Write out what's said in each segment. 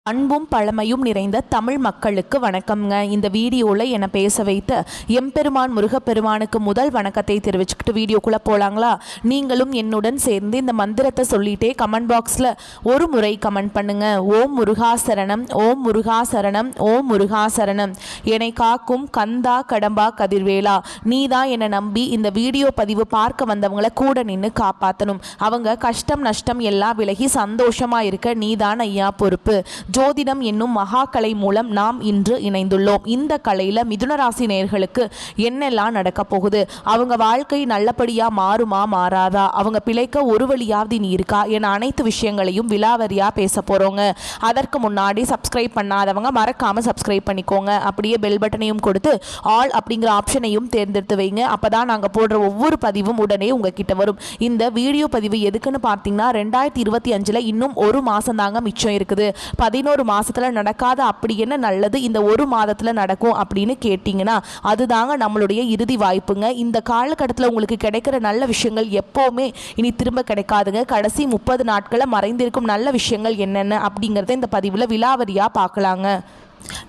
அன்பும் பழமையும் நிறைந்த தமிழ் மக்களுக்கு வணக்கம்ங்க. இந்த வீடியோவில் என்னை பேச வைத்த எம்பெருமான் முருகப்பெருமானுக்கு முதல் வணக்கத்தை தெரிவிச்சுக்கிட்டு வீடியோக்குள்ளே போகலாங்களா? நீங்களும் என்னுடன் சேர்ந்து இந்த மந்திரத்தை சொல்லிட்டே கமெண்ட் பாக்ஸில் ஒரு முறை கமெண்ட் பண்ணுங்க. ஓம் முருகாசரணம், ஓம் முருகாசரணம், ஓம் முருகாசரணம். என்னை காக்கும் கந்தா கடம்பா கதிர்வேலா, நீ தான் என்னை நம்பி இந்த வீடியோ பதிவு பார்க்க வந்தவங்களை கூட நின்று காப்பாற்றணும். அவங்க கஷ்டம் நஷ்டம் எல்லாம் விலகி சந்தோஷமாக இருக்க நீ தான் ஐயா பொறுப்பு. ஜோதிடம் என்னும் மகாக்கலை மூலம் நாம் இன்று இணைந்துள்ளோம். இந்த கலையில் மிதுனராசி நேயர்களுக்கு என்னெல்லாம் நடக்க போகுது, அவங்க வாழ்க்கை நல்லபடியாக மாறுமா மாறாதா, அவங்க பிழைக்க ஒரு வழியாவது நீ இருக்கா என அனைத்து விஷயங்களையும் விலாவரியாக பேச போகிறோங்க. அதற்கு முன்னாடி சப்ஸ்கிரைப் பண்ணாதவங்க மறக்காமல் சப்ஸ்கிரைப் பண்ணிக்கோங்க. அப்படியே பெல் பட்டனையும் கொடுத்து ஆல் அப்படிங்கிற ஆப்ஷனையும் தேர்ந்தெடுத்து வைங்க. அப்போ தான் நாங்கள் போடுற ஒவ்வொரு பதிவும் உடனே உங்ககிட்ட வரும். இந்த வீடியோ பதிவு எதுக்குன்னு பார்த்தீங்கன்னா 2025 இன்னும் ஒரு மாதம் தாங்க மிச்சம் இருக்குது. 11 மாதத்தில் நடக்காத அப்படி என்ன நல்லது இந்த ஒரு மாதத்தில் நடக்கும் அப்படின்னு கேட்டிங்கன்னா அதுதாங்க நம்மளுடைய இறுதி வாய்ப்புங்க. இந்த காலகட்டத்தில் உங்களுக்கு கிடைக்கிற நல்ல விஷயங்கள் எப்போவுமே இனி திரும்ப கிடைக்காதுங்க. கடைசி 30 நாட்களில் மறைந்திருக்கும் நல்ல விஷயங்கள் என்னென்ன அப்படிங்கிறத இந்த பதிவில் விலாவரியாக பார்க்கலாங்க.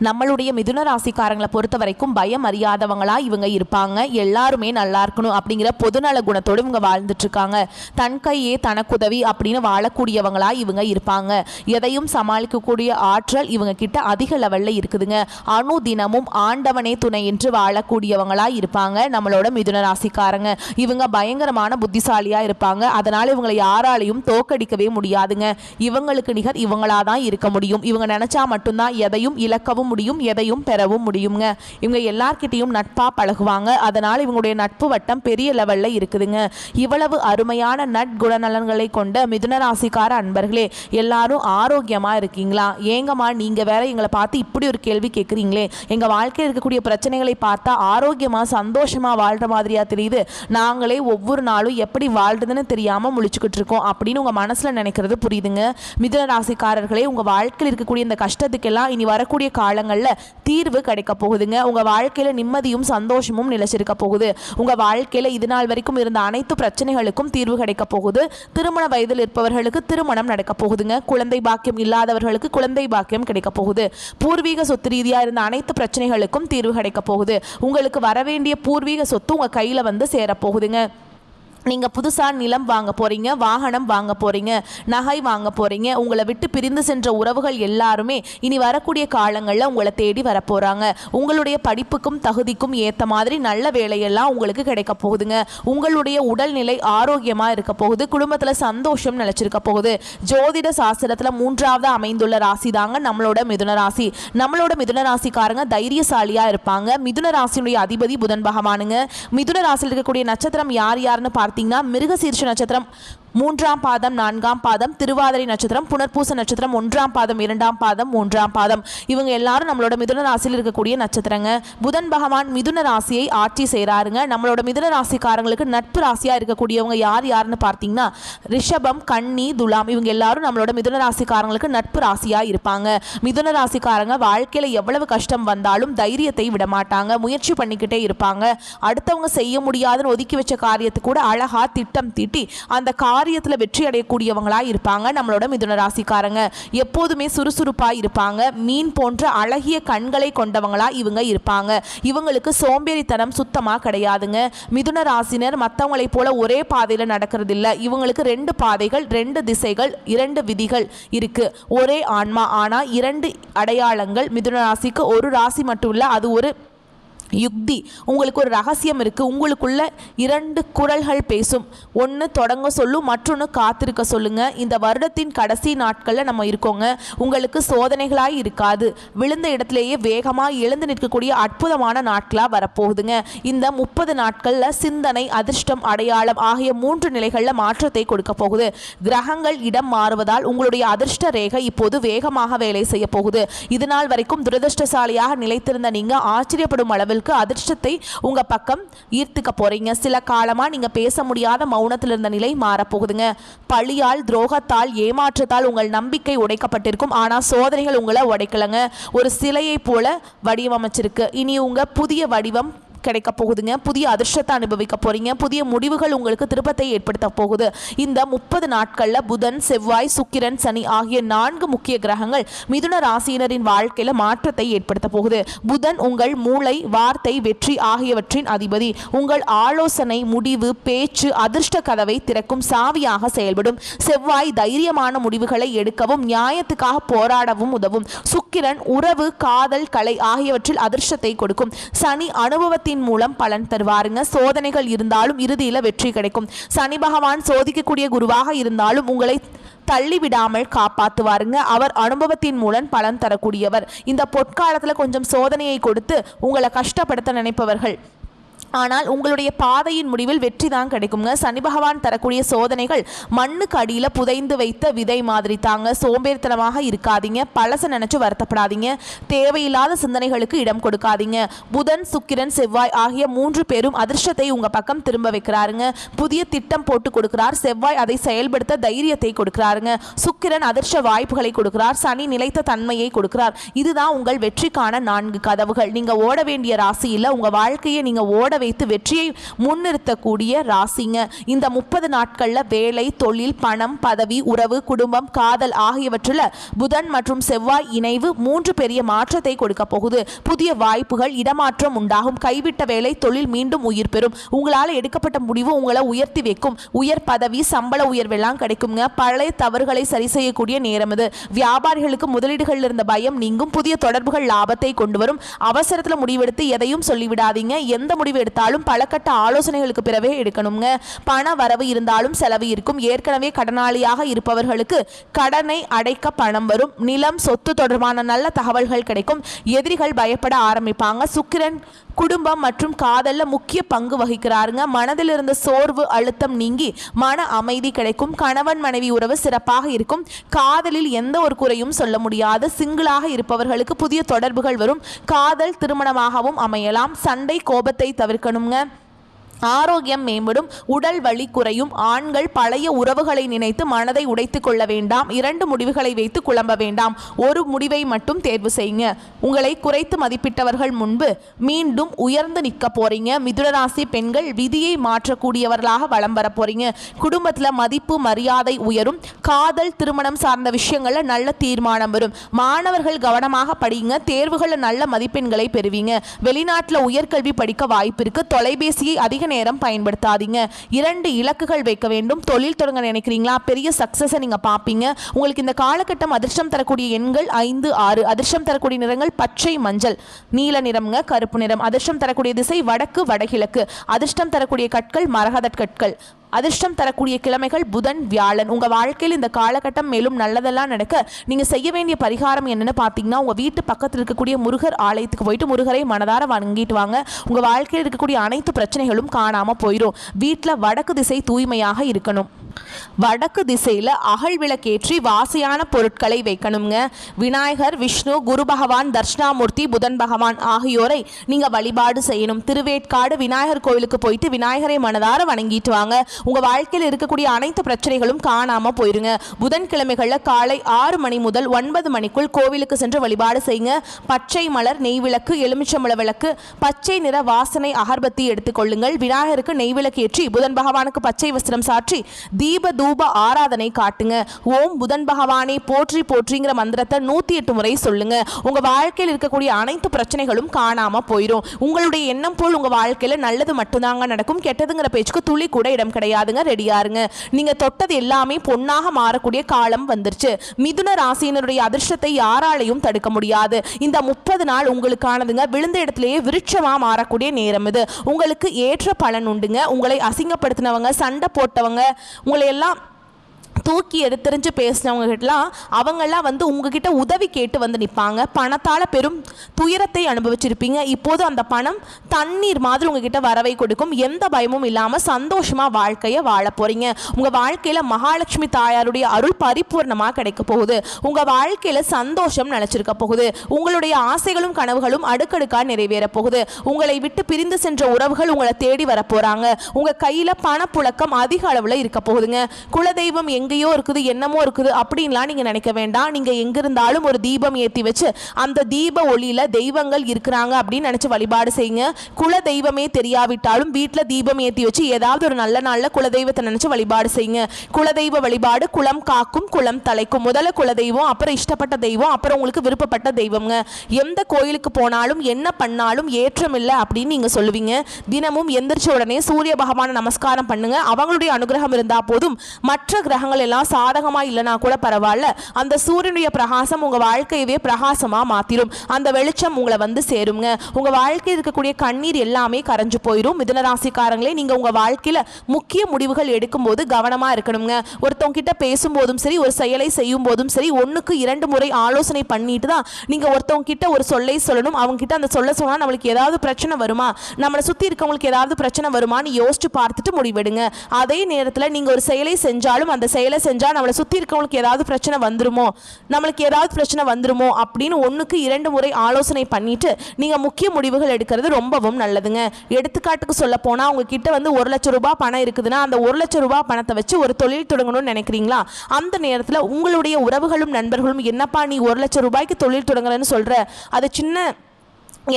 நம்மளுடைய மிதுன ராசிக்காரங்களை பொறுத்த வரைக்கும் பயம் அறியாதவங்களா இவங்க இருப்பாங்க. எல்லாருமே நல்லா இருக்கணும் அப்படிங்கிற பொதுநல குணத்தோடு இவங்க வாழ்ந்துட்டு இருக்காங்க. தன் கையே தனக்குதவி அப்படின்னு வாழக்கூடியவங்களா இவங்க இருப்பாங்க. எதையும் சமாளிக்கக்கூடிய ஆற்றல் இவங்க கிட்ட அதிக லெவல்ல இருக்குதுங்க. அணு தினமும் ஆண்டவனே துணை என்று வாழக்கூடியவங்களா இருப்பாங்க நம்மளோட மிதுன ராசிக்காரங்க. இவங்க பயங்கரமான புத்திசாலியா இருப்பாங்க. அதனால இவங்களை யாராலையும் தோக்கடிக்கவே முடியாதுங்க. இவங்களுக்கு நிகர் இவங்களாதான் இருக்க முடியும். இவங்க நினைச்சா மட்டும்தான் எதையும் இழக்கவும் முடியும், எதையும் பெறவும் முடியுங்க. இவங்க எல்லார்கிட்டையும் நட்பா பழகுவாங்க. அதனால இவங்களுடைய நட்பு வட்டம் பெரிய லெவல்ல இருக்குதுங்க. இவ்வளவு அருமையான நற்குணநலன்களை கொண்ட மிதுன ராசிக்கார அன்பர்களே, எல்லாரும் ஆரோக்கியமா இருக்கீங்களா? ஏங்கம்மா நீங்க வேற எங்களை பார்த்து இப்படி ஒரு கேள்வி கேட்குறீங்களே, எங்க வாழ்க்கையில் இருக்கக்கூடிய பிரச்சனைகளை பார்த்தா ஆரோக்கியமா சந்தோஷமா வாழ்ற மாதிரியா தெரியுது, நாங்களே ஒவ்வொரு நாளும் எப்படி வாழ்றதுன்னு தெரியாம முழிச்சுக்கிட்டு இருக்கோம் அப்படின்னு உங்க மனசுல நினைக்கிறது புரியுதுங்க. மிதுன ராசிக்காரர்களே, உங்க வாழ்க்கையில் இருக்கக்கூடிய இந்த கஷ்டத்துக்கெல்லாம் இனி வரக்கூடிய காலங்களில் தீர்வு கிடைக்க போகுதுங்க. உங்க வாழ்க்கையில நிம்மதியும் சந்தோஷமும் நிலைச்சிருக்க போகுது. உங்க வாழ்க்கையில இது நாள் வரைக்கும் இருந்த அனைத்து பிரச்சனைகளுக்கும் தீர்வு கிடைக்க போகுது. திருமண வயதில் இருப்பவர்களுக்கு திருமணம் நடக்க போகுதுங்க. குழந்தை பாக்கியம் இல்லாதவர்களுக்கு குழந்தை பாக்கியம் கிடைக்க போகுது. பூர்வீக சொத்து ரீதியா இருந்த அனைத்து பிரச்சனைகளுக்கும் தீர்வு கிடைக்க போகுது. உங்களுக்கு வரவேண்டிய பூர்வீக சொத்து உங்க கையில வந்து சேரப்போகுதுங்க. நீங்கள் புதுசாக நிலம் வாங்க போகிறீங்க, வாகனம் வாங்க போகிறீங்க, நகை வாங்க போகிறீங்க. உங்களை விட்டு பிரிந்து சென்ற உறவுகள் எல்லாருமே இனி வரக்கூடிய காலங்களில் உங்களை தேடி வரப்போகிறாங்க. உங்களுடைய படிப்புக்கும் தகுதிக்கும் ஏற்ற மாதிரி நல்ல வேலையெல்லாம் உங்களுக்கு கிடைக்க போகுதுங்க. உங்களுடைய உடல்நிலை ஆரோக்கியமாக இருக்க போகுது. குடும்பத்தில் சந்தோஷம் நிலச்சிருக்க போகுது. ஜோதிட சாஸ்திரத்தில் 3வது அமைந்துள்ள ராசி தாங்க நம்மளோட மிதுன ராசி. நம்மளோட மிதுன ராசிக்காரங்க தைரியசாலியாக இருப்பாங்க. மிதுன ராசியுடைய அதிபதி புதன் பகவானுங்க. மிதுன ராசியில் இருக்கக்கூடிய நட்சத்திரம் யார் யாருன்னு பார்த்தீங்கன்னா மிருகசீர்ஷ நட்சத்திரம் 3ஆம் பாதம், 4ஆம் பாதம், திருவாதிரை நட்சத்திரம், புனர்பூச நட்சத்திரம் 1ஆம் பாதம், 2ஆம் பாதம், 3ஆம் பாதம். இவங்க எல்லாரும் நம்மளோட மிதுன ராசியில் இருக்கக்கூடிய நட்சத்திரங்க. புதன் பகவான் மிதுன ராசியை ஆட்சி செய்கிறாருங்க. நம்மளோட மிதுன ராசிக்காரங்களுக்கு நட்பு ராசியா இருக்கக்கூடியவங்க யார் யாருன்னு பார்த்தீங்கன்னா ரிஷபம், கன்னி, துலாம். இவங்க எல்லாரும் நம்மளோட மிதுன ராசிக்காரங்களுக்கு நட்பு ராசியா இருப்பாங்க. மிதுன ராசிக்காரங்க வாழ்க்கையில எவ்வளவு கஷ்டம் வந்தாலும் தைரியத்தை விட மாட்டாங்க. முயற்சி பண்ணிக்கிட்டே இருப்பாங்க. அடுத்தவங்க செய்ய முடியாதுன்னு ஒதுக்கி வச்ச காரியத்தை கூட அழகா திட்டம் தீட்டி அந்த காரியத்தில் வெற்றி அடையக்கூடியவங்களா இருப்பாங்க நம்மளோட மிதுன ராசிக்காரங்க. எப்போதுமே சுறுசுறுப்பா இருப்பாங்க. மீன் போன்ற அழகிய கண்களை கொண்டவங்களா இவங்க இருப்பாங்க. இவங்களுக்கு சோம்பேறித்தனம் சுத்தமா கிடையாதுங்க. மிதுன ராசினர் மற்றவங்களை போல ஒரே பாதையில நடக்கிறது இல்லை. இவங்களுக்கு 2 பாதைகள், 2 திசைகள், 2 விதிகள் இருக்கு. ஒரே ஆன்மா, ஆனா 2 அடையாளங்கள். மிதுன ராசிக்கு ஒரு ராசி மட்டும் இல்லை, அது ஒரு யுக்தி. உங்களுக்கு ஒரு ரகசியம் இருக்குது. உங்களுக்குள்ள 2 குரல்கள் பேசும். ஒன்று தொடங்க சொல்லும், மற்றொன்று காத்திருக்க சொல்லுங்க. இந்த வருடத்தின் கடைசி நாட்களில் நம்ம இருக்கோங்க. உங்களுக்கு சோதனைகளாக இருக்காது. விழுந்த இடத்துலேயே வேகமாக எழுந்து நிற்கக்கூடிய அற்புதமான நாட்களாக வரப்போகுதுங்க. இந்த 30 நாட்களில் சிந்தனை, அதிர்ஷ்டம், அடையாளம் ஆகிய 3 நிலைகளில் மாற்றத்தை கொடுக்க போகுது. கிரகங்கள் இடம் மாறுவதால் உங்களுடைய அதிர்ஷ்ட ரேகை இப்போது வேகமாக வேலை செய்ய போகுது. இதுநாள் வரைக்கும் துரதிருஷ்டசாலியாக நிலைத்திருந்த நீங்க ஆச்சரியப்படும் அளவில் அதிர்ஷ்டத்தை உங்க பக்கம் ஈர்த்துக்க போறீங்க. சில காலமா நீங்க பேச முடியாத மௌனத்தில் இருந்த நிலை மாறப்போகுதுங்க. பழியால், துரோகத்தால், ஏமாற்றத்தால் உங்கள் நம்பிக்கை உடைக்கப்பட்டிருக்கும். ஆனா சோதனைகள் உங்களை உடைக்கலங்க. ஒரு சிலையை போல வடிவமைச்சிருக்கு. இனி உங்க புதிய வடிவம் கிடைக்க போகுதுங்க. புதிய அதிர்ஷ்டத்தை அனுபவிக்க போறீங்க. புதிய முடிவுகள் உங்களுக்கு திருப்பத்தை ஏற்படுத்த போகுது. இந்த 30 நாட்கள்ல புதன், செவ்வாய், சுக்கிரன், சனி ஆகிய 4 முக்கிய கிரகங்கள் மிதுன ராசியினரின் வாழ்க்கையில மாற்றத்தை ஏற்படுத்த போகுது. புதன் உங்கள் மூளை, வார்த்தை, வெற்றி ஆகியவற்றின் அதிபதி. உங்கள் ஆலோசனை, முடிவு, பேச்சு அதிர்ஷ்ட கதவை திறக்கும் சாவியாக செயல்படும். செவ்வாய் தைரியமான முடிவுகளை எடுக்கவும் நியாயத்துக்காக போராடவும் உதவும். சுக்கிரன் உறவு, காதல், கலை ஆகியவற்றில் அதிர்ஷ்டத்தை கொடுக்கும். சனி அனுபவத்தின் மூலம் பலன் தருவாருங்க. சோதனைகள் இருந்தாலும் இறுதியில வெற்றி கிடைக்கும். சனி பகவான் சோதிக்கக்கூடிய குருவாக இருந்தாலும் உங்களை தள்ளிவிடாமல் காப்பாற்றுவாருங்க. அவர் அனுபவத்தின் மூலம் பலன் தரக்கூடியவர். இந்த பொற்காலத்துல கொஞ்சம் சோதனையை கொடுத்து உங்களை கஷ்டப்படுத்த நினைப்பவர்கள், ஆனால் உங்களுடைய பாதையின் முடிவில் வெற்றி தான் கிடைக்குங்க. சனி பகவான் தரக்கூடிய சோதனைகள் மண்ணுக்கு அடியில் புதைந்து வைத்த விதை மாதிரி தாங்க. சோம்பேறித்தனமாக இருக்காதீங்க. பழச நினைச்சு வருத்தப்படாதீங்க. தேவையில்லாத சிந்தனைகளுக்கு இடம் கொடுக்காதீங்க. புதன், சுக்கிரன், செவ்வாய் ஆகிய 3 பேரும் அதிர்ஷ்டத்தை உங்க பக்கம் திரும்ப வைக்கிறாருங்க. புதிய திட்டம் போட்டு கொடுக்கிறார். செவ்வாய் அதை செயல்படுத்த தைரியத்தை கொடுக்கிறாருங்க. சுக்கிரன் அதிர்ஷ்ட வாய்ப்புகளை கொடுக்கிறார். சனி நிலைத்த தன்மையை கொடுக்கிறார். இதுதான் உங்கள் வெற்றிக்கான 4 கதவுகள். நீங்க ஓட வேண்டிய ராசி இல்லை, உங்க வாழ்க்கையை நீங்க ஓட வைத்து வெற்றியை முன்னிறுத்தக்கூடிய ராசிங்க. இந்த 30 நாட்கள்ல வேலை, தொழில், பணம், பதவி, உறவு, குடும்பம், காதல் ஆகியவற்றில் புதன் மற்றும் செவ்வாய் இணைவு 3 பெரிய மாற்றத்தை கொடுக்க போகுது. புதிய வாய்ப்புகள், இடமாற்றம் உண்டாகும். கைவிட்ட வேலை, தொழில் மீண்டும் உயிர் பெறும். உங்களால் எடுக்கப்பட்ட முடிவு உங்களை உயர்த்தி வைக்கும். உயர் பதவி, சம்பள உயர்வெல்லாம் கிடைக்குங்க. பழைய தவறுகளை சரி செய்யக்கூடிய நேரம் இது. வியாபாரிகளுக்கு முதலீடுகளில் இருந்த பயம் நீங்கும். புதிய தொடர்புகள் லாபத்தை கொண்டு வரும். அவசரத்தில் முடிவெடுத்து எதையும் சொல்லிவிடாதீங்க. எந்த முடிவு எடுத்தாலும் பலகட்ட ஆலோசனைகளுக்கு பிறவே எடுக்கணுங்க. பண வரவு இருந்தாலும் செலவு இருக்கும். ஏற்கனவே கடனாளியாக இருப்பவர்களுக்கு கடனை அடைக்க பணம் வரும். நிலம், சொத்து தொடர்பான நல்ல தகவல்கள் கிடைக்கும். எதிரிகள் பயப்பட ஆரம்பிப்பாங்க. சுக்கிரன் குடும்பம் மற்றும் காதல்ல முக்கிய பங்கு வகிக்கிறாருங்க. மனதில் இருந்த சோர்வு, அழுத்தம் நீங்கி மன அமைதி கிடைக்கும். கணவன் மனைவி உறவு சிறப்பாக இருக்கும். காதலில் எந்த ஒரு குறையும் சொல்ல முடியாது. சிங்கிளாக இருப்பவர்களுக்கு புதிய தொடர்புகள் வரும். காதல் திருமணமாகவும் அமையலாம். சண்டை, கோபத்தை தவிர்க்கணுங்க. ஆரோக்கியம் மேம்படும். உடல் வலி குறையும். ஆண்கள் பழைய உறவுகளை நினைத்து மனதை உடைத்துக் கொள்ள வேண்டாம். 2 முடிவுகளை வைத்து குழம்ப வேண்டாம். ஒரு முடிவை மட்டும் தேர்வு செய்யுங்க. உங்களை குறைத்து மதிப்பிட்டவர்கள் முன்பு மீண்டும் உயர்ந்து நிற்க போறீங்க. மிதுனராசி பெண்கள் விதியை மாற்றக்கூடியவர்களாக வலம் வர போறீங்க. குடும்பத்தில் மதிப்பு, மரியாதை உயரும். காதல், திருமணம் சார்ந்த விஷயங்கள்ல நல்ல தீர்மானம் வரும். மாணவர்கள் கவனமாக படிங்க. தேர்வுகளில் நல்ல மதிப்பெண்களை பெறுவீங்க. வெளிநாட்டில் உயர்கல்வி படிக்க வாய்ப்பு இருக்கு. தொலைபேசியை அதிக நேரம் பயன்படுத்தாதீங்க. 2 இலக்குகள் வைக்க வேண்டும். தொழில் தொடங்க நினைக்கிறீங்களா? பெரிய சக்சஸை நீங்க பாப்பீங்க. உங்களுக்கு இந்த காலகட்டம் அதிர்ஷ்டம் தரக்கூடிய எண்கள் 5, 6. அதிர்ஷ்டம் தரக்கூடிய நிறங்கள் பச்சை, மஞ்சள், நீல நிறம்ங்க, கருப்பு நிறம். அதிர்ஷ்டம் தரக்கூடிய திசை வடக்கு, வடகிழக்கு. அதிர்ஷ்டம் தரக்கூடிய கற்கள் மரகத கற்கள். அதிர்ஷ்டம் தரக்கூடிய கிழமைகள் புதன், வியாழன். உங்க வாழ்க்கையில் இந்த காலகட்டம் மேலும் நல்லதெல்லாம் நடக்க நீங்க செய்ய வேண்டிய பரிகாரம் என்னன்னு பார்த்தீங்கன்னா, உங்க வீட்டு பக்கத்தில் இருக்கக்கூடிய முருகர் ஆலயத்துக்கு போயிட்டு முருகரை மனதார வணங்கிட்டு வாங்க. உங்க வாழ்க்கையில் இருக்கக்கூடிய அனைத்து பிரச்சனைகளும் காணாம போயிடும். வீட்டில் வடக்கு திசை தூய்மையாக இருக்கணும். வடக்கு திசையில் அகல் விளக்கேற்றி வாசியான பொருட்களை வைக்கணுங்க. விநாயகர், விஷ்ணு, குரு பகவான், தர்ஷனாமூர்த்தி, புதன் பகவான் ஆகியோரை நீங்க வழிபாடு செய்யணும். திருவேற்காடு விநாயகர் கோவிலுக்கு போயிட்டு விநாயகரை மனதார வணங்கிட்டு வாங்க. உங்க வாழ்க்கையில் இருக்கக்கூடிய அனைத்து பிரச்சனைகளும் காணாம போயிருங்க. புதன்கிழமைகள்ல காலை 6 மணி முதல் 9 மணிக்குள் கோவிலுக்கு சென்று வழிபாடு செய்யுங்க. பச்சை மலர், நெய் விளக்கு, எலுமிச்சம்பழ விளக்கு, பச்சை நிற வாசனை அகர்பத்தி எடுத்துக்கொள்ளுங்கள். விநாயகருக்கு நெய் விளக்கு ஏற்றி புதன் பகவானுக்கு பச்சை வஸ்திரம் சாற்றி தீப தூப ஆராதனை காட்டுங்க. ஓம் புதன் பகவானை போற்றி போற்றிங்கிற மந்திரத்தை 108 முறை சொல்லுங்க. உங்க வாழ்க்கையில் இருக்கக்கூடிய அனைத்து பிரச்சனைகளும் காணாம போயிடும். உங்களுடைய எண்ணம் போல் உங்க வாழ்க்கையில நல்லது மட்டும்தாங்க நடக்கும். கெட்டதுங்கிற பேச்சுக்கு துளி கூட இடம் கிடையாதுங்க. ரெடியாருங்க. நீங்க தொட்டது எல்லாமே பொன்னாக மாறக்கூடிய காலம் வந்துருச்சு. மிதுன ராசியினருடைய அதிர்ஷ்டத்தை யாராலையும் தடுக்க முடியாது. இந்த 30 நாள் உங்களுக்கானதுங்க. விழுந்த இடத்திலேயே விருட்சமா மாறக்கூடிய நேரம் இது. உங்களுக்கு ஏற்ற பலன் உண்டுங்க. உங்களை அசிங்கப்படுத்தினவங்க, சண்டை போட்டவங்க, உங்களை எல்லாம் தூக்கி எடுத்தறிஞ்சு பேசினவங்க கிட்டலாம் அவங்கெல்லாம் வந்து உங்ககிட்ட உதவி கேட்டு வந்து நிற்பாங்க. பணத்தால் பெரும் துயரத்தை அனுபவிச்சிருப்பீங்க. இப்போது அந்த பணம் தண்ணீர் மாதிரி உங்ககிட்ட வரவை கொடுக்கும். எந்த பயமும் இல்லாமல் சந்தோஷமாக வாழ்க்கையை வாழ போகிறீங்க. உங்கள் வாழ்க்கையில் மகாலட்சுமி தாயாருடைய அருள் பரிபூர்ணமாக கிடைக்க போகுது. உங்கள் வாழ்க்கையில் சந்தோஷம் நிலச்சிருக்க போகுது. உங்களுடைய ஆசைகளும் கனவுகளும் அடுக்கடுக்காக நிறைவேற போகுது. உங்களை விட்டு பிரிந்து சென்ற உறவுகள் உங்களை தேடி வர போகிறாங்க. உங்கள் கையில் பணப்புழக்கம் அதிக அளவில் இருக்க போகுதுங்க. குலதெய்வம் எங்கேயோ எப்படியோ இருக்குது, என்னமோ இருக்குது அப்படின்லாம் நீங்க நினைக்க வேண்டாம். நீங்க எங்க இருந்தாலும் ஒரு தீபம் ஏற்றி வச்சு அந்த தீப ஒளியில தெய்வங்கள் இருக்கிறாங்க அப்படின்னு நினைச்சு வழிபாடு செய்யுங்க. குல தெய்வமே தெரியாவிட்டாலும் வீட்டில் தீபம் ஏற்றி வச்சு ஏதாவது ஒரு நல்ல நாளில் குலதெய்வத்தை நினைச்சு வழிபாடு செய்யுங்க. குலதெய்வ வழிபாடு குலம் காக்கும் குலம் தலைக்கும். முதல்ல குலதெய்வம், அப்புறம் இஷ்டப்பட்ட தெய்வம், அப்புறம் உங்களுக்கு விருப்பப்பட்ட தெய்வங்க. எந்த கோயிலுக்கு போனாலும் என்ன பண்ணாலும் ஏற்றம் இல்லை அப்படின்னு நீங்க சொல்லுவீங்க. தினமும் எந்திரிச்ச உடனே சூரிய பகவானை நமஸ்காரம் பண்ணுங்க. அவங்களுடைய அனுகிரகம் இருந்தா போதும். மற்ற கிரகங்கள் எல்லாம் சாதகமா இல்லைனா கூட பரவாயில்ல, அந்த சூரியனுடைய பிரகாசம் உங்க வாழ்க்கையவே பிரகாசமா மாத்திரும். அந்த வெளிச்சம் உங்களை வந்து சேருங்க. உங்க வாழ்க்கையில் இருக்கக்கூடிய கண்ணீர் எல்லாமே கரைஞ்சு போயிடும். மிதுன ராசிக்காரங்களே, நீங்க உங்க வாழ்க்கையில முக்கிய முடிவுகள் எடுக்கும்போது கவனமா இருக்கணுங்க. ஒருத்தவங்க கிட்ட பேசும்போதும் சரி, ஒரு செயலை செய்யும் போதும் சரி, 1க்கு 2 முறை ஆலோசனை பண்ணிட்டு தான் நீங்க ஒருத்தவங்க கிட்ட ஒரு சொல்லை சொல்லணும். அவங்க கிட்ட அந்த சொல்ல சொன்னா நம்மளுக்கு ஏதாவது பிரச்சனை வருமா, நம்மளை சுத்தி இருக்கவங்களுக்கு ஏதாவது பிரச்சனை வருமான்னு யோசிச்சு பார்த்துட்டு முடிவெடுங்க. அதே நேரத்தில் நீங்க ஒரு செயலை செஞ்சாலும் அந்த செயலை செஞ்சா நம்மளை சுத்தி இருக்கவங்களுக்கு ஏதாவது பிரச்சனை வந்துருமோ, நம்மளுக்கு ஏதாவது பிரச்சனை வந்துருமோ அப்படின்னு 1க்கு 2 முறை ஆலோசனை பண்ணிட்டு நீங்க முக்கிய முடிவுகள் எடுக்கிறது ரொம்பவும் நல்லதுங்க. எடுத்துக்காட்டுக்கு சொல்ல போனா, உங்ககிட்ட வந்து 1 லட்சம் ரூபாய் பணம் இருக்குதுன்னா அந்த 1 லட்சம் ரூபாய் பணத்தை வச்சு ஒரு தொழில் தொடங்கணும்னு நினைக்கிறீங்களா, அந்த நேரத்தில் உங்களுடைய உறவுகளும் நண்பர்களும் என்னப்பா நீ 1 லட்சம் ரூபாய்க்கு தொழில் தொடங்குறேன்னு சொல்ற, அது சின்ன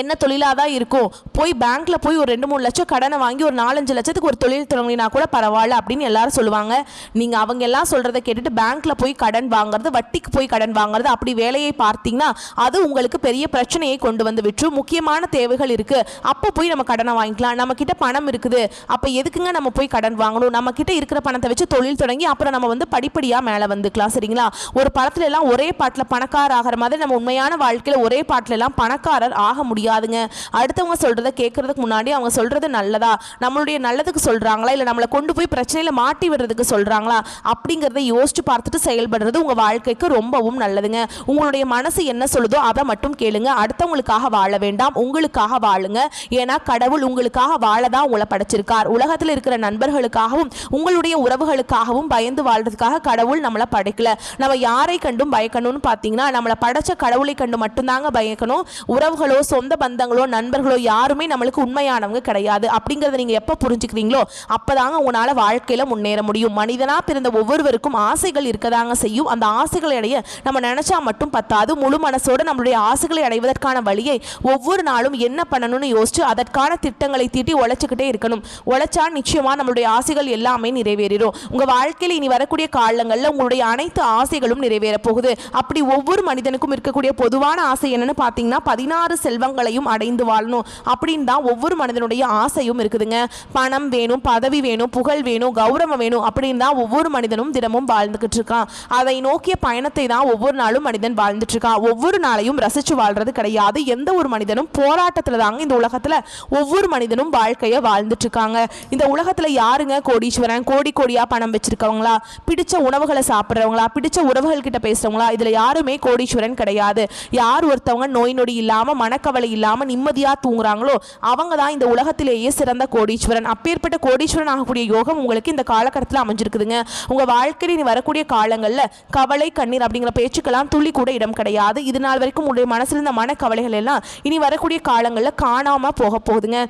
என்ன தொழிலாக தான் இருக்கும், போய் பேங்க்கில் போய் ஒரு 2-3 லட்சம் கடனை வாங்கி ஒரு 4-5 லட்சத்துக்கு ஒரு தொழில் தொடங்கினா கூட பரவாயில்ல அப்படின்னு எல்லாரும் சொல்லுவாங்க. நீங்கள் அவங்க எல்லாம் சொல்கிறத கேட்டுட்டு பேங்க்கில் போய் கடன் வாங்குறது, வட்டிக்கு போய் கடன் வாங்குறது, அப்படி வேலையை பார்த்தீங்கன்னா அது உங்களுக்கு பெரிய பிரச்சனையை கொண்டு வந்து விட்டுரும். முக்கியமான தேவைகள் இருக்குது, அப்போ போய் நம்ம கடனை வாங்கிக்கலாம். நம்மக்கிட்ட பணம் இருக்குது, அப்போ எதுக்குங்க நம்ம போய் கடன் வாங்கணும், நம்மக்கிட்ட இருக்கிற பணத்தை வச்சு தொழில் தொடங்கி அப்புறம் நம்ம வந்து படிப்படியாக மேலே வந்துக்கலாம். சரிங்களா? ஒரு படத்துல எல்லாம் ஒரே பாட்டில் பணக்காரர் ஆகிற மாதிரி நம்ம உண்மையான வாழ்க்கையில் ஒரே பாட்டில் எல்லாம் பணக்காரர் ஆக முடியாதுங்க. அடுத்தவங்க சொல்றத கேட்கறதுக்கு முன்னாடி அவங்க சொல்றது நல்லதா, நம்மளுடைய நல்லதுக்கு சொல்றாங்களா, இல்ல நம்மளை கொண்டு போய் பிரச்சனையில மாட்டி விடுறதுக்கு சொல்றாங்களா அப்படிங்கறத யோசிச்சு பார்த்துட்டு செயல்படுறது உங்க வாழ்க்கைக்கு ரொம்பவும் நல்லதுங்க. உங்களுடைய மனசு என்ன சொல்லுதோ அதை மட்டும் கேளுங்க. அடுத்தவங்களுக்காக வாழ வேண்டாம், உங்களுக்காக வாழுங்க. ஏன்னா கடவுள் உங்களுக்காக வாழதான் உங்களை படைச்சிருக்கார். உலகத்தில் இருக்கிற நண்பர்களுக்காகவும் உங்களுடைய உறவுகளுக்காகவும் பயந்து வாழ்றதுக்காக கடவுள் நம்மளை படைக்கல. நம்ம யாரை கண்டும் பயக்கணும்னு பார்த்தீங்கன்னா, நம்மளை படைச்ச கடவுளை கண்டு மட்டும்தாங்க பயக்கணும். உறவுகளோ சொந்த பந்தங்களோ நண்பர்களோ யாருமே நம்மளுக்கு உண்மையானவங்க கிடையாது. அப்படிங்கறத நீங்க எப்ப புரிஞ்சுக்கிறீங்களோ அப்பதாங்க உங்களால வாழ்க்கையில முன்னேற முடியும். மனிதனா பிறந்த ஒவ்வொருவருக்கும் ஆசைகள் இருக்கதாங்க செய்யும். அந்த ஆசைகளை அடைய நம்ம நினைச்சா மட்டும் பத்தாது. முழு மனசோட நம்மளுடைய ஆசைகளை அடைவதற்கான வழியை ஒவ்வொரு நாளும் என்ன பண்ணணும்னு யோசிச்சு அதற்கான திட்டங்களை தீட்டி உழைச்சுக்கிட்டே இருக்கணும். உழைச்சா நிச்சயமா நம்மளுடைய ஆசைகள் எல்லாமே நிறைவேறும். உங்க வாழ்க்கையில இனி வரக்கூடிய காலங்கள்ல உங்களுடைய அனைத்து ஆசைகளும் நிறைவேற போகுது. அப்படி ஒவ்வொரு மனிதனுக்கும் இருக்கக்கூடிய பொதுவான ஆசை என்னன்னு பாத்தீங்கன்னா, 16 செல்வங்களையும் அடைந்து வாழணும் அப்படின்னு தான் ஒவ்வொரு மனிதனுடைய ஆசையும் இருக்குதுங்க. பணம் வேணும், பதவி வேணும், புகழ் வேணும், கௌரவம் வேணும் அப்படின்னு தான் ஒவ்வொரு மனிதனும் தினமும் வாழ்ந்துகிட்டு இருக்கான். அதை நோக்கிய பயணத்தை தான் ஒவ்வொரு நாளும் மனிதன் வாழ்ந்துட்டு இருக்கான். ஒவ்வொரு நாளையும் ரசிச்சு வாழ்றது கிடையாது. எந்த ஒரு மனிதனும் போராட்டத்துல தாங்க இந்த உலகத்துல ஒவ்வொரு மனிதனும் வாழ்க்கைய வாழ்ந்துட்டு இருக்காங்க. இந்த உலகத்துல யாருங்க கோடீஸ்வரன், கோடி கோடியா பணம் வச்சிருக்கவங்களா, பிடிச்ச உணவுகளை சாப்பிட்றவங்களா, பிடிச்ச உறவுகள் கிட்ட பேசுறவங்களா, இதுல யாருமே கோடீஸ்வரன் கிடையாது. யார் ஒருத்தவங்க நோய் நொடி இல்லாம மனக்கவலை இல்லாம நிம்மதியா தூங்குறாங்களோ அவங்க தான் இந்த உலகத்திலேயே சிறந்த கோடீஸ்வரன். அப்பேற்பட்ட கோடீஸ்வரன் ஆகக்கூடிய யோகம் உங்களுக்கு இந்த காலகட்டத்தில் அமைஞ்சிருக்குதுங்க. உங்க வாழ்க்கையில் இனி வரக்கூடிய காலங்கள்ல கவலை கண்ணீர் அப்படிங்கிற பேச்சுக்கெல்லாம் துளி கூட இடம் கிடையாது. இது நாள் வரைக்கும் உங்களுடைய மனசுல இருந்த மனக்கவலைகள் எல்லாம் இனி வரக்கூடிய காலங்கள்ல காணாம போக போகுதுங்க.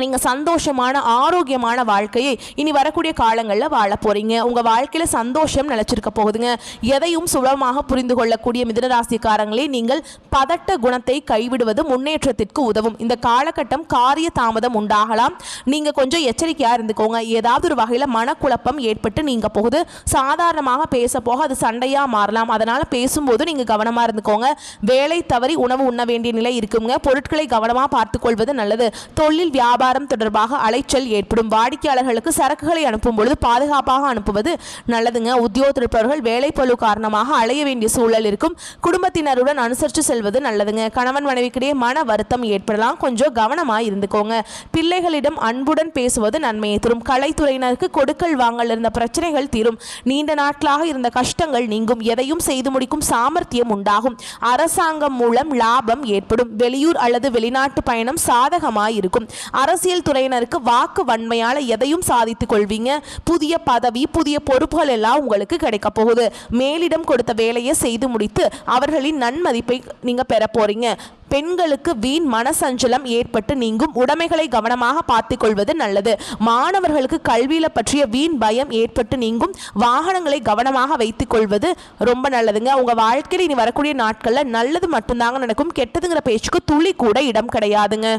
நீங்க சந்தோஷமான ஆரோக்கியமான வாழ்க்கையை இனி வரக்கூடிய காலங்களில் வாழ போறீங்க. உங்க வாழ்க்கையில சந்தோஷம் நிலைச்சிருக்க போகுதுங்க. எதையும் சுலபமாக புரிந்து கொள்ளக்கூடிய மிதுனராசிக்காரங்களே, நீங்கள் பதட்ட குணத்தை கைவிடுவது முன்னேற்றத்திற்கு உதவும். இந்த காலகட்டம் காரிய தாமதம் உண்டாகலாம். நீங்க கொஞ்சம் எச்சரிக்கையா இருந்துக்கோங்க. ஏதாவது ஒரு வகையில மனக்குழப்பம் ஏற்பட்டு நீங்க போகுது. சாதாரணமாக பேச போக அது சண்டையா மாறலாம். அதனால பேசும்போது நீங்க கவனமா இருந்துக்கோங்க. வேலை தவறி உணவு உண்ண வேண்டிய நிலை இருக்குங்க. பொருட்களை கவனமா பார்த்துக் கொள்வது நல்லது. தொழில் வியாபாரம் தொடர்பாக அலைச்சல் ஏற்படும். வாடிக்கையாளர்களுக்கு சரக்குகளை அனுப்பும் பொழுது பாதுகாப்பாக அனுப்புவது நல்லதுங்க. உத்தியோகத்தில் இருப்பவர்கள் வேலை பளு காரணமாக அலைய வேண்டிய சூழல் இருக்கும். குடும்பத்தினருடன் அனுசரித்து செல்வது நல்லதுங்க. கணவன் மனைவிக்கிடையே மன வருத்தம் ஏற்படலாம். கொஞ்சம் கவனமாக இருந்துக்கோங்க. பிள்ளைகளிடம் அன்புடன் பேசுவது நன்மையை தரும். கலைத்துறையினருக்கு கொடுக்கல் வாங்கல் இருந்த பிரச்சனைகள் தீரும். நீண்ட நாட்களாக இருந்த கஷ்டங்கள் நீங்கும். எதையும் செய்து முடிக்கும் சாமர்த்தியம் உண்டாகும். அரசாங்கம் மூலம் லாபம் ஏற்படும். வெளியூர் அல்லது வெளிநாட்டு பயணம் சாதகமாக இருக்கும். அரசியல் துறையினருக்கு வாக்கு வன்மையால் எதையும் சாதித்துக் கொள்வீங்க. புதிய பதவி, புதிய பொறுப்புகள் எல்லாம் உங்களுக்கு கிடைக்க போகுது. மேலிடம் கொடுத்த வேலையை செய்து முடித்து அவர்களின் நன்மதிப்பை நீங்க பெற போறீங்க. பெண்களுக்கு வீண் மனசஞ்சலம் ஏற்பட்டு நீங்கும். உடைமைகளை கவனமாக பார்த்துக் கொள்வது நல்லது. மாணவர்களுக்கு கல்வியில பற்றிய வீண் பயம் ஏற்பட்டு நீங்கும். வாகனங்களை கவனமாக வைத்துக் கொள்வது ரொம்ப நல்லதுங்க. உங்க வாழ்க்கையில் இனி வரக்கூடிய நாட்கள்ல நல்லது மட்டும்தாங்க நடக்கும். கெட்டதுங்கிற பேச்சுக்கு துளி கூட இடம் கிடையாதுங்க.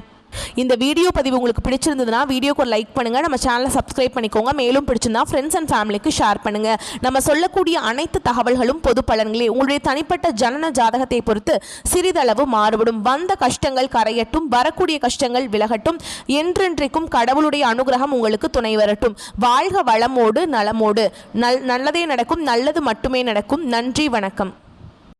இந்த வீடியோ பதிவு உங்களுக்கு பிடிச்சிருந்ததுன்னா வீடியோக்கு ஒரு லைக் பண்ணுங்க. நம்ம சேனலை சப்ஸ்கிரைப் பண்ணிக்கோங்க. மேலும் பிடிச்சிருந்தா ஃப்ரெண்ட்ஸ் அண்ட் ஃபேமிலிக்கு ஷேர் பண்ணுங்க. நம்ம சொல்லக்கூடிய அனைத்து தகவல்களும் பொது பலன்களே. உங்களுடைய தனிப்பட்ட ஜனன ஜாதகத்தை பொறுத்து சிறிதளவு மாறுபடும். வந்த கஷ்டங்கள் கரையட்டும், வரக்கூடிய கஷ்டங்கள் விலகட்டும். என்றென்றைக்கும் கடவுளுடைய அனுகிரகம் உங்களுக்கு துணை வரட்டும். வாழ்க வளமோடு நலமோடு. நல்லதே நடக்கும், நல்லது மட்டுமே நடக்கும். நன்றி, வணக்கம்.